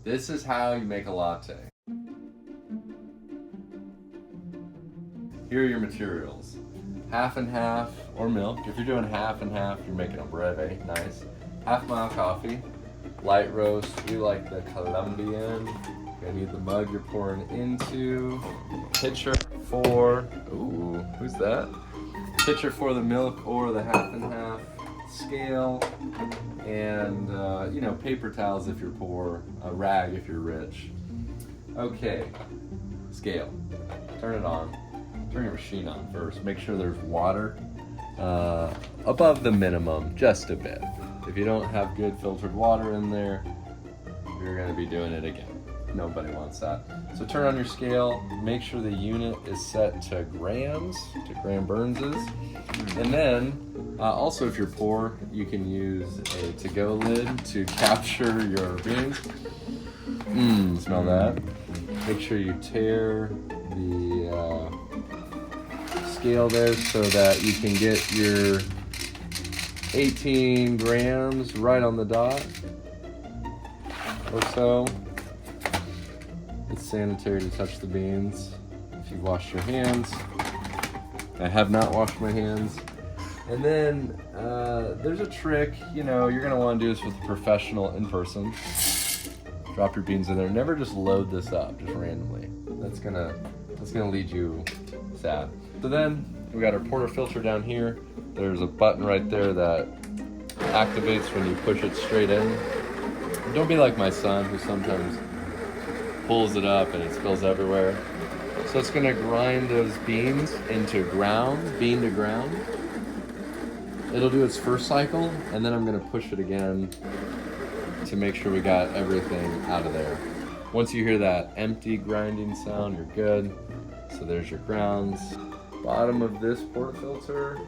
This is how you make a latte. Here are your materials. Half and half, or milk. If you're doing half and half, you're making a breve, nice. Half mile coffee, light roast. We like the Colombian. You're gonna need the mug you're pouring into. Pitcher for, ooh, who's that? Pitcher for the milk or the half and half. Scale, and paper towels if you're poor, a rag if you're rich. Okay, scale. Turn it on. Turn your machine on first. Make sure there's water above the minimum, just a bit. If you don't have good filtered water in there, you're going to be doing it again. Nobody wants that. So turn on your scale. Make sure the unit is set to grams, to gram Burnses. And then, also if you're poor, you can use a to-go lid to capture your beans. Smell that. Make sure you tear the scale there so that you can get your 18 grams right on the dot or so. It's sanitary to touch the beans if you've washed your hands. I have not washed my hands. And then there's a trick, you're gonna wanna do this with a professional in person. Drop your beans in there. Never just load this up just randomly. That's gonna lead you sad. So then we got our portafilter down here. There's a button right there that activates when you push it straight in. Don't be like my son who sometimes pulls it up and it spills everywhere. So it's gonna grind those beans into ground, bean to ground. It'll do its first cycle, and then I'm gonna push it again to make sure we got everything out of there. Once you hear that empty grinding sound, you're good. So there's your grounds. Bottom of this portafilter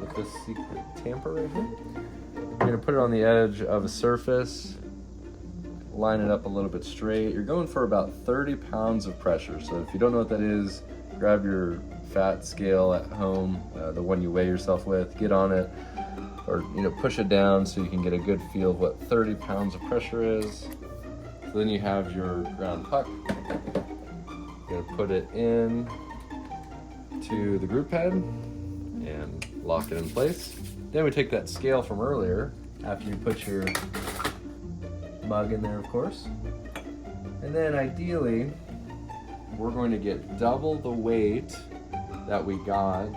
with this secret tamper right here. You're gonna put it on the edge of a surface, line it up a little bit straight. You're going for about 30 pounds of pressure. So if you don't know what that is, grab your fat scale at home, the one you weigh yourself with, get on it, or push it down so you can get a good feel of what 30 pounds of pressure is. So then you have your ground puck. You're gonna put it in to the group head and lock it in place. Then we take that scale from earlier, after you put your mug in there, of course. And then ideally, we're going to get double the weight that we got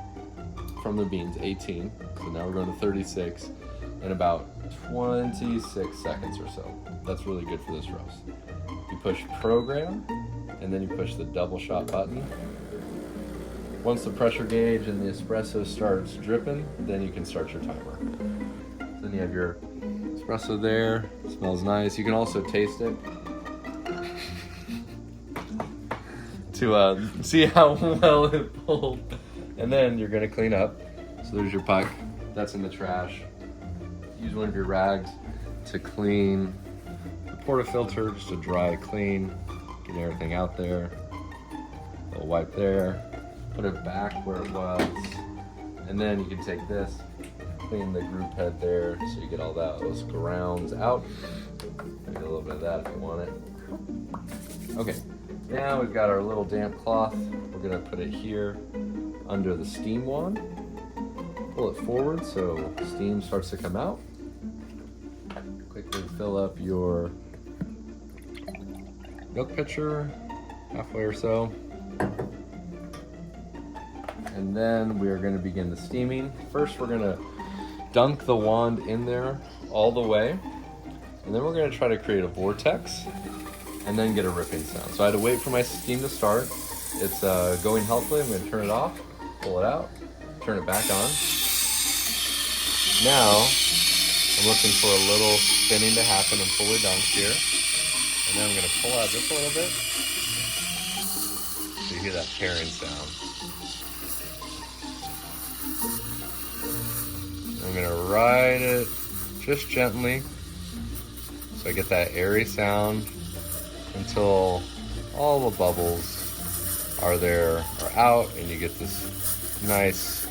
from the beans, 18. So now we're going to 36 in about 26 seconds or so. That's really good for this roast. You push program, and then you push the double shot button. Once the pressure gauge and the espresso starts dripping, then you can start your timer. Then you have your espresso there. It smells nice. You can also taste it to see how well it pulled. And then you're gonna clean up. So there's your puck. That's in the trash. Use one of your rags to clean the portafilter, just to dry it clean. Get everything out there. A little wipe there. Put it back where it was. And then you can take this, clean the group head there so you get all those grounds out. Get a little bit of that if you want it. Okay, now we've got our little damp cloth. We're gonna put it here under the steam wand. Pull it forward so steam starts to come out. Quickly fill up your milk pitcher, halfway or so. And then we are going to begin the steaming. First, we're going to dunk the wand in there all the way. And then we're going to try to create a vortex and then get a ripping sound. So I had to wait for my steam to start. It's going healthily. I'm going to turn it off, pull it out, turn it back on. Now, I'm looking for a little spinning to happen and fully dunked here. And then I'm going to pull out just a little bit. So you hear that tearing sound. I'm gonna ride it just gently so I get that airy sound until all the bubbles are out, and you get this nice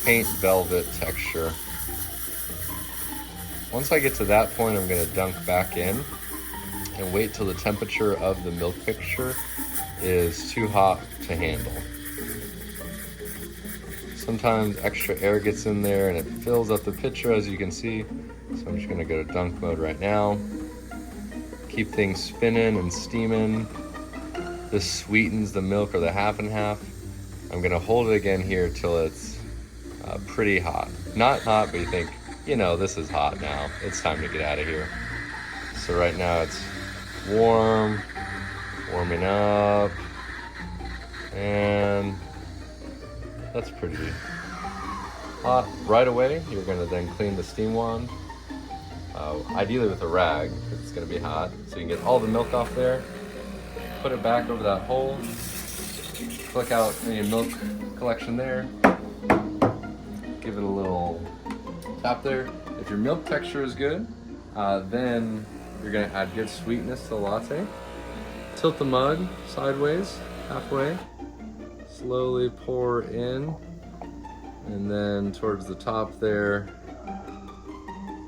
paint velvet texture. Once I get to that point, I'm gonna dunk back in, and wait till the temperature of the milk mixture is too hot to handle. Sometimes extra air gets in there and it fills up the pitcher, as you can see. So I'm just gonna go to dunk mode right now. Keep things spinning and steaming. This sweetens the milk, or the half and half. I'm gonna hold it again here till it's pretty hot. Not hot, but you think, you know, this is hot now. It's time to get out of here. So right now it's warming up, and that's pretty hot. Right away, you're gonna then clean the steam wand, ideally with a rag, because it's gonna be hot, so you can get all the milk off there. Put it back over that hole, flick out any milk collection there, give it a little tap there. If your milk texture is good, then you're gonna add good sweetness to the latte. Tilt the mug sideways, halfway, slowly pour in, and then towards the top there,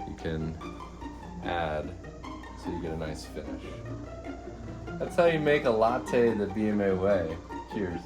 you can add so you get a nice finish. That's how you make a latte the BMA way. Cheers.